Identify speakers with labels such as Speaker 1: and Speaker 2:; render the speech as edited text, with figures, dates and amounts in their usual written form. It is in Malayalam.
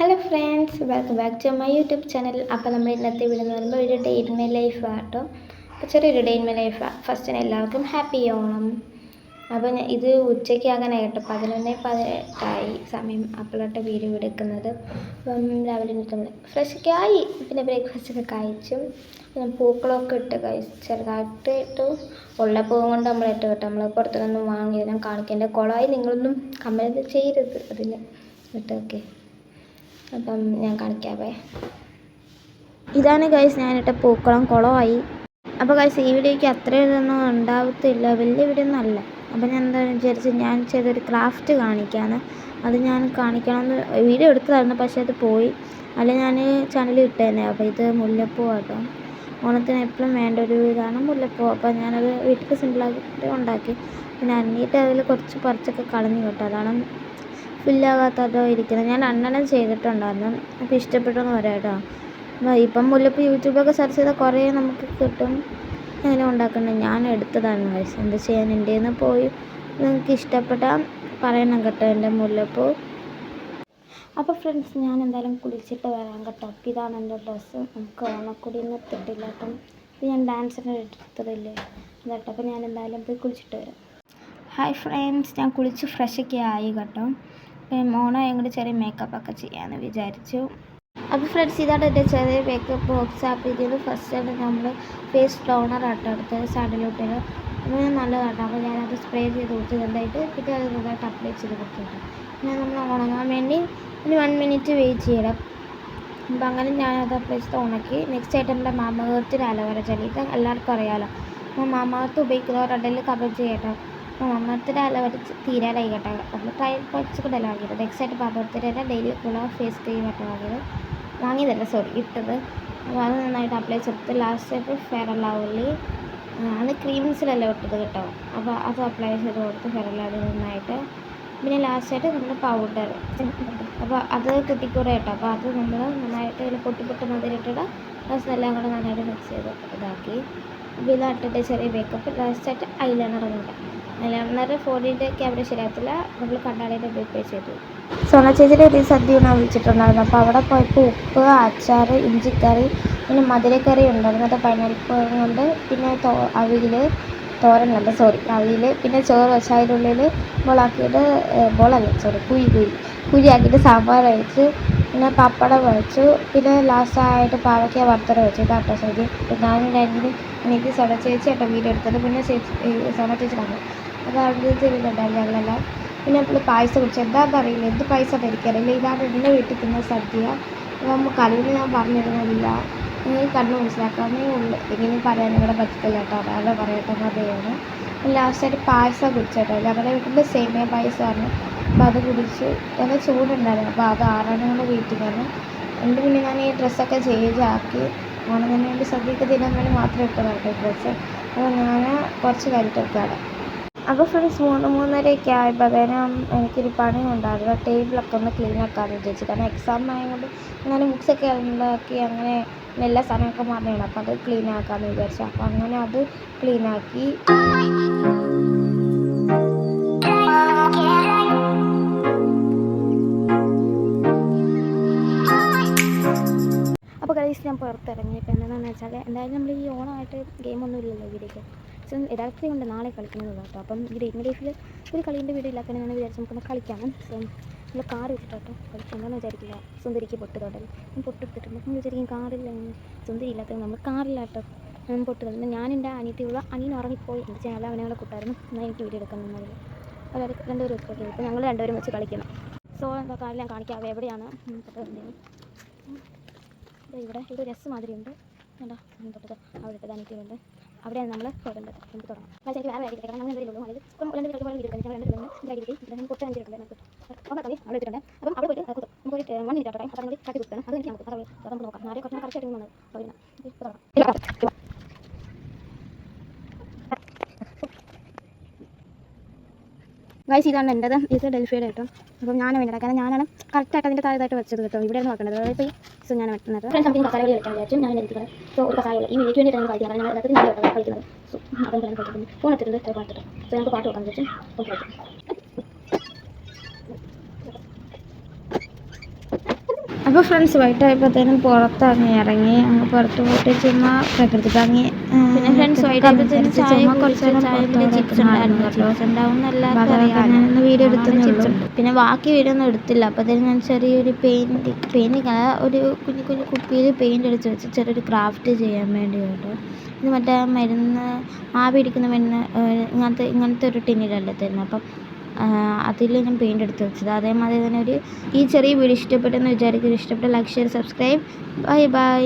Speaker 1: Hello friends, welcome back to my YouTube channel. അപ്പോൾ നമ്മൾ ഇന്നത്തെ വീഡിയോ എന്ന് പറയുമ്പോൾ ഒരു ഡേ ഇൻ മൈ ലൈഫ് ആട്ടോ. അപ്പോൾ ചെറിയൊരു ഡേ ഇൻ മൈ ലൈഫ്. ഫസ്റ്റിന് എല്ലാവർക്കും ഹാപ്പി ഓണം. അപ്പോൾ ഇത് ഉച്ചയ്ക്കാകാനായിട്ട് 11:18 സമയം. അപ്പോഴായിട്ട് വീഡിയോ എടുക്കുന്നത്. അപ്പം രാവിലെ നമ്മൾ ഫ്രഷൊക്കെ ആയി, പിന്നെ ബ്രേക്ക്ഫാസ്റ്റൊക്കെ കഴിച്ചു, പിന്നെ പൂക്കളൊക്കെ ഇട്ട് ചെറുതായിട്ട് ഇട്ടു. ഉള്ള പൂവും കൊണ്ട് നമ്മൾ ഇട്ട് കേട്ടോ. നമ്മൾ പുറത്തുനിന്നും വാങ്ങി ഞാൻ കാണിക്കേണ്ട കുളമായി. നിങ്ങളൊന്നും കമൻറ്റ് ചെയ്യരുത് അതിന് ഇട്ട്. ഓക്കെ, അപ്പം ഞാൻ കാണിക്കാവേ. ഇതാണ് ഗൈസ് ഞാനിട്ട പൂക്കളം കുളമായി. അപ്പോൾ ഗൈസ് ഈ വീഡിയോയ്ക്ക് അത്ര ഇതൊന്നും ഉണ്ടാവത്തില്ല, വലിയ വീഡിയോ ഒന്നും അല്ല. അപ്പോൾ ഞാൻ എന്താ വിചാരിച്ച് ഞാൻ ചെയ്തൊരു ക്രാഫ്റ്റ് കാണിക്കാണ്. അത് ഞാൻ കാണിക്കണമെന്ന് വീഡിയോ എടുത്തതായിരുന്നു, പക്ഷേ അത് പോയി. അല്ല ഞാൻ ചാനലിൽ ഇട്ടേനെ. അപ്പോൾ ഇത് മുല്ലപ്പൂ കേട്ടോ. ഓണത്തിന് എപ്പോഴും വേണ്ട ഒരു ഇതാണ് മുല്ലപ്പൂ. അപ്പോൾ ഞാനത് വീട്ടിൽ സിമ്പിളായിട്ട് ഉണ്ടാക്കി. പിന്നെ അന്നിട്ട് അതിൽ കുറച്ച് പറിച്ചൊക്കെ കളഞ്ഞു കേട്ടോ. അതാണ് ഫില്ലാകാത്തതോ ഇരിക്കുന്നത്. ഞാൻ അണ്ണനം ചെയ്തിട്ടുണ്ടായിരുന്നു, അപ്പോൾ ഇഷ്ടപ്പെട്ടെന്ന് പറയാം കേട്ടോ. ഇപ്പം മുല്ലപ്പൂ യൂട്യൂബൊക്കെ സെർച്ച് ചെയ്താൽ കുറേ നമുക്ക് കിട്ടും എങ്ങനെ ഉണ്ടാക്കുന്നത്. ഞാൻ എടുത്തതാണ് ഗൈസ്, എന്ത് ചെയ്യാൻ. എൻ്റെ നിന്ന് പോയി. നിങ്ങൾക്ക് ഇഷ്ടപ്പെട്ടാൽ പറയണം കേട്ടോ എൻ്റെ മുല്ലപ്പൂ. അപ്പോൾ ഫ്രണ്ട്സ്, ഞാൻ എന്തായാലും കുളിച്ചിട്ട് വരാം കേട്ടോ. അപ്പോൾ ഇതാണ് എൻ്റെ ഡ്രസ്സ്. നമുക്ക് ഓണക്കൊടിയൊന്നും എത്തിയിട്ടില്ല. അപ്പം ഇത് ഞാൻ ഡാൻസിന് എടുത്തതില്ലേ കേട്ടോ. അപ്പോൾ ഞാൻ എന്തായാലും പോയി കുളിച്ചിട്ട് വരാം. ഹായ് ഫ്രണ്ട്സ്, ഞാൻ കുളിച്ച് ഫ്രഷൊക്കെ ആയി കേട്ടോ. ഓണം കൊണ്ട് ചെറിയ മേക്കപ്പൊക്കെ ചെയ്യാമെന്ന് വിചാരിച്ചു. അപ്പോൾ ഫ്രണ്ട്സ്, ഇതാണ് എൻ്റെ ചെറിയ മേക്കപ്പ് ബോക്സ്. അപ്പോൾ ഇതിൽ ഫസ്റ്റായിട്ട് നമ്മൾ ഫേസ് ടോണർ ആട്ടോ എടുത്തത്, സാൻഡലോട്ടിൽ. അപ്പോൾ നല്ലതാട്ടോ. അപ്പോൾ ഞാനത് സ്പ്രേ ചെയ്ത് കൊടുത്ത് നന്നായിട്ട്, പിന്നെ അത് നന്നായിട്ട് അപ്ലൈ ചെയ്ത് കൊടുത്തിട്ട് ഞാൻ നമ്മൾ ഉണങ്ങാൻ വേണ്ടി ഒരു 1 മിനിറ്റ് വെയിറ്റ് ചെയ്യണം. അപ്പോൾ അങ്ങനെ ഞാനത് അപ്ലൈ ചെയ്ത് ഉണക്കി. നെക്സ്റ്റ് ആയിട്ട് നമ്മുടെ മാമകത്തിന് അലോവേര ജെൽ. ഇത് എല്ലാവർക്കും അറിയാമല്ലോ. അപ്പോൾ മാമകത്ത് ഉപയോഗിക്കുന്നവരുണ്ടെങ്കിൽ കമൻറ്റ് ചെയ്യട്ടോ. അപ്പോൾ മാമകത്തിന് അലോവേര തീരാനായി കേട്ടോ. നമ്മൾ ട്രയൽ പറിച്ചുകൊണ്ടല്ല വാങ്ങിയത്. നെക്സ്റ്റ് ആയിട്ട് മാമകത്തിന് തന്നെ ഡെയിലി ഉള്ള ഫേസ് ക്രീം ആയിട്ട് വാങ്ങിയതല്ല ഇട്ടത്. അപ്പോൾ അത് നന്നായിട്ട് അപ്ലൈ ചെയ്തിട്ട് ലാസ്റ്റായിട്ട് ഫെയർ ആൻഡ് ലവ്ലി അത് ക്രീംസിലല്ല ഇട്ടത് കേട്ടോ. അപ്പോൾ അത് അപ്ലൈ ചെയ്ത് കൊടുത്ത് ഫെയർ ആൻഡ് ലവ്ലി നന്നായിട്ട്. പിന്നെ ലാസ്റ്റായിട്ട് നമ്മൾ പൗഡർ, അപ്പോൾ അത് കുട്ടിക്കൂടെ കേട്ടോ. അപ്പോൾ അത് നമ്മൾ നന്നായിട്ട് ഇതിൽ പൊട്ടി മതിരിട്ടിട്ട് ലാസ്റ്റ് എല്ലാം കൂടെ നന്നായിട്ട് മിക്സ് ചെയ്ത് ഇതാക്കി. അപ്പോൾ ഇതാട്ടിട്ട് ചെറിയ മേക്കപ്പ്. ലാസ്റ്റായിട്ട് ഐലൈനർ ഉണ്ട്. ഐലൈനർ ഫോണിൻ്റെ ക്യാമറ ശരിയാകത്തില്ല, നമ്മൾ കണ്ണാടിയുടെ ഉപയോഗിക്കുകയും ചെയ്തു. സോണ ചേച്ചിയുടെ ഒരു സദ്യ ഞാൻ വിളിച്ചിട്ടുണ്ടായിരുന്നു. അപ്പോൾ അവിടെ പോയപ്പോൾ ഉപ്പ്, അച്ചാർ, ഇഞ്ചിക്കറി, പിന്നെ മധുരക്കറി ഉണ്ടായിരുന്നു. അത് പൈനാപ്പിൾ കൊണ്ട്, പിന്നെ അവിയൽ, തോരനല്ല അവിയൽ, പിന്നെ ചോറ് വെച്ച് അതിനുള്ളിൽ കുഴിയാക്കിയിട്ട് സാമ്പാർ വെച്ച്, പിന്നെ പപ്പടം വെച്ചു, പിന്നെ ലാസ്റ്റായിട്ട് പാവയ്ക്ക വറുത്തത് വെച്ചു. ഇതാട്ടോ ശരി. ഞാനിവിടെ എനിക്ക് സോണ ചേച്ചി കേട്ടോ വീഡിയോ എടുത്തത്. പിന്നെ സോണ ചേച്ചി കണ്ടു. അപ്പോൾ അവിടെ തിരിഞ്ഞിട്ടുണ്ടായിരുന്നു ഞങ്ങളെല്ലാം. പിന്നെ നമ്മൾ പായസം കുടിച്ചു. എന്താണെന്നറിയില്ല, എന്ത് പായസം എനിക്കറിയില്ല. ഇതാണ് എൻ്റെ വീട്ടിൽ തിന്ന സദ്യ. അപ്പോൾ നമുക്ക് അറിയില്ല, ഞാൻ പറഞ്ഞിരുന്നില്ല. നിങ്ങൾക്ക് കണ്ണു മനസ്സിലാക്കാമേ ഉള്ളൂ. ഇങ്ങനെ പറയാനും കൂടെ പറ്റത്തില്ല കേട്ടോ. അതാണ് പറയട്ടെ കഥയാണ്. ലാസ്റ്റായിട്ട് പായസം കുടിച്ചേട്ടോ. ഞങ്ങളുടെ വീട്ടിൽ സേമിയ പായസമാണ്. അപ്പോൾ അത് കുടിച്ച് നല്ല ചൂടുണ്ടായിരുന്നു. അപ്പോൾ അത് ആറാനുള്ള വെയിറ്റിംഗാണ്. എൻ്റെ പിന്നെ ഞാൻ ഈ ഡ്രസ്സൊക്കെ ചേഞ്ച് ആക്കി. ഓണത്തിന് വേണ്ടി സദ്യക്ക് തിന്നാൻ വേണ്ടി മാത്രം ഇട്ടതാട്ടോ ഡ്രസ്സ്. അപ്പോൾ ഞാൻ കുറച്ച് കഴിഞ്ഞിട്ടൊക്കെയാണ്. അപ്പോൾ ഫ്രണ്ട്സ് 3-3:30 ആയപ്പോഴത്തേനും എനിക്കൊരു പണി ഉണ്ടായിരുന്നു. ടേബിളൊക്കെ ഒന്ന് ക്ലീൻ ആക്കാമെന്ന് വിചാരിച്ചു. കാരണം എക്സാം ആയതുകൊണ്ട് അങ്ങനെ ബുക്സൊക്കെ ഉണ്ടാക്കി അങ്ങനെ എല്ലാ സാധനമൊക്കെ മാറിയാണ്. അപ്പോൾ അത് ക്ലീൻ ആക്കാമെന്ന് വിചാരിച്ചു. അപ്പോൾ അങ്ങനെ അത് ക്ലീനാക്കി. അപ്പോൾ ഗൈസ്, ഞാൻ പുറത്തിറങ്ങിയിട്ട് എന്താണെന്ന് വെച്ചാൽ എന്തായാലും നമ്മൾ ഈ ഓണമായിട്ട് ഗെയിമൊന്നും ഇല്ലല്ലോ വീഡിയോക്ക്. സോ യഥാർത്ഥത്തിൽ കൊണ്ട് നാളെ കളിക്കുന്നത് കേട്ടോ. അപ്പം ഈ ഡേറ്റ് ലൈഫിൽ ഒരു കളീൻ്റെ വീഡിയോ ഇല്ലാത്തതാണ് ഞാൻ വിചാരിച്ചു നമുക്കൊന്ന് കളിക്കാം. സോ നമ്മൾ കാർ വെച്ചിട്ടോ കളിക്കാം. എന്താണെന്ന് വിചാരിക്കില്ല, സുന്ദരിക്ക് പൊട്ട് തൊടൽ. ഞാൻ പൊട്ടിട്ടിട്ടുണ്ട്. നമ്മൾ വിചാരിക്കും കാറില്ല, സുന്ദരി ഇല്ലാത്തത് നമ്മൾ കാറില്ലാട്ടോ. ഞാൻ പൊട്ട് തൊടുന്നത്. ഞാൻ എൻ്റെ അനിയത്തിയുള്ള അനിയൻ ഉറങ്ങിപ്പോയി. എൻ്റെ ചാനൽ അവനെ കൂട്ടായിരുന്നു. എന്നാൽ എനിക്ക് വീഡിയോ എടുക്കുന്നതിൽ അവർ രണ്ടുപേരും വെച്ചിട്ട് ഇപ്പോൾ ഞങ്ങൾ രണ്ടുപേരും വെച്ച് കളിക്കണം. സോ എന്താ കാറിൽ ഞാൻ കാണിക്കാം എവിടെയാണ് ഇവിടെ ഒരു രസം മാതിരി ഉണ്ട് കേട്ടോ. തൊട്ടത് അവിടെ ഇട്ടത് അനിയത്തിയുണ്ട്. അവിടെയാണ് നമ്മൾ തൊടേണ്ടത്. നമുക്ക് തുടങ്ങാം. പക്ഷേ എനിക്ക് വേറെ കാര്യം കാരണം നമ്മൾ എന്തെങ്കിലും അതായത് ഇപ്പം 2 വീഡിയോ ഞങ്ങൾ 2 വീഡിയോ പൊട്ട് അഞ്ചിട്ടുണ്ട്. അവിടെ കളി അവിടെ വെച്ചിട്ടുണ്ട്. അപ്പം അവിടെ പോയിട്ട് നമുക്ക് ഒരു 1 മിനിറ്റ് ആട്ടോ. അപ്പോൾ നമ്മൾ കാട്ടി കൊടുക്കണം. അത് എനിക്ക് നമുക്ക് നമുക്ക് നോക്കാം. നാളെ കുറച്ച് കറക്റ്റായിട്ട് വന്നത് തുടങ്ങാം. ഗൈസ്, ഇതാണ് എൻ്റെത്. ഇത് ഡെൽഫിയുടെ കേട്ടോ. അപ്പം ഞാൻ വേണ്ടി കാരണം ഞാനാണ് കറക്റ്റായിട്ട് അതിൻ്റെ താഴത്തായിട്ട് വെച്ചത് കേട്ടോ. ഇവിടെയാണ് നോക്കേണ്ടത്. അതായത് ഈ സോ ഞാൻ വെക്കുന്നത് സംതിങ് കസാരകളി വെക്കാൻ വിചാരിച്ചു. ഞാൻ എടുത്തിട്ട് സോ ഒരു കസാരകൾ ഈ വീഡിയോയ്ക്ക് വേണ്ടിയിട്ടാണ് കളിക്കുന്നത്. ഞാൻ അതിനകത്ത് ഞാൻ കളിക്കുന്നത്. സോ അപ്പം ഞാൻ കളിക്കുന്നത് ഫോൺ എടുത്തിട്ടുണ്ട്. പാട്ടിട്ട് സോ ഞങ്ങൾക്ക് പാട്ട് വെക്കാൻ വിചാരിച്ചു. അപ്പോൾ കളിക്കും. അപ്പോൾ ഫ്രണ്ട്സ് വൈകിട്ടായപ്പോഴത്തേനും പുറത്തിറങ്ങി അങ്ങ് പുറത്ത് പോയിട്ട് ചുമ്മാ പ്രകൃതി ഭംഗി പിന്നെ ഫ്രണ്ട്സ് വൈകിട്ടായപ്പോഴത്തേനും ചുമ്മാ കുറച്ച് നേരം ചിപ്സ് ഉണ്ടായിരുന്നു വീഡിയോ എടുത്തുള്ളൂ. പിന്നെ ബാക്കി വീഡിയോ ഒന്നും എടുത്തില്ല. അപ്പോഴത്തേനും ഞാൻ ചെറിയൊരു പെയിൻറ്റിങ് ഒരു കുഞ്ഞു കുഞ്ഞു കുപ്പിയിൽ പെയിൻ്റ് അടിച്ച് വെച്ച് ചെറിയൊരു ക്രാഫ്റ്റ് ചെയ്യാൻ വേണ്ടി കേട്ടോ. ഇത് മറ്റേ മരുന്ന് ആവി പിടിക്കുന്ന മരുന്ന് ഇങ്ങനത്തെ ഒരു ടിന്നിലല്ലേ തരുന്നത്. അപ്പം അതിൽ ഞാൻ പെയിൻ്റ് എടുത്ത് വെച്ചത്. അതേമാതിരി തന്നെ ഈ ചെറിയ വീഡിയോ ഇഷ്ടപ്പെട്ടെന്ന് വിചാരിക്കും. ഇഷ്ടപ്പെട്ട like share subscribe. Bye bye.